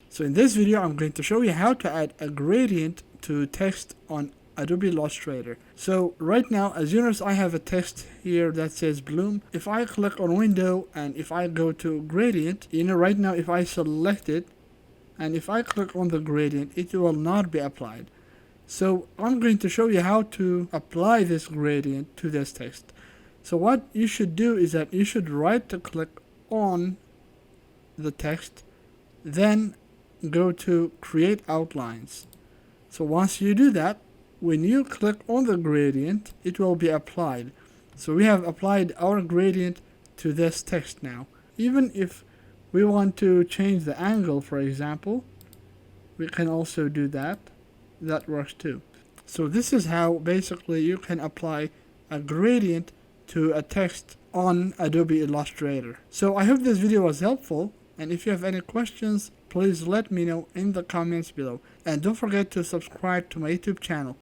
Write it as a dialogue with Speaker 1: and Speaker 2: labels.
Speaker 1: So in this video, I'm going to show you how to add a gradient to text on Adobe Illustrator. So right now, as you notice, I have a text here that says bloom. If I click on window and if I go to gradient, right now if I select it and if I click on the gradient, it will not be applied. So I'm going to show you how to apply this gradient to this text. So what you should do is that you should right click on the text, then go to create outlines. So once you do that, when you click on the gradient, it will be applied. So we have applied our gradient to this text now. Even if we want to change the angle, for example, we can also do that. That works too. So this is how basically you can apply a gradient to a text on Adobe Illustrator. So I hope this video was helpful, and if you have any questions, please let me know in the comments below. And don't forget to subscribe to my YouTube channel.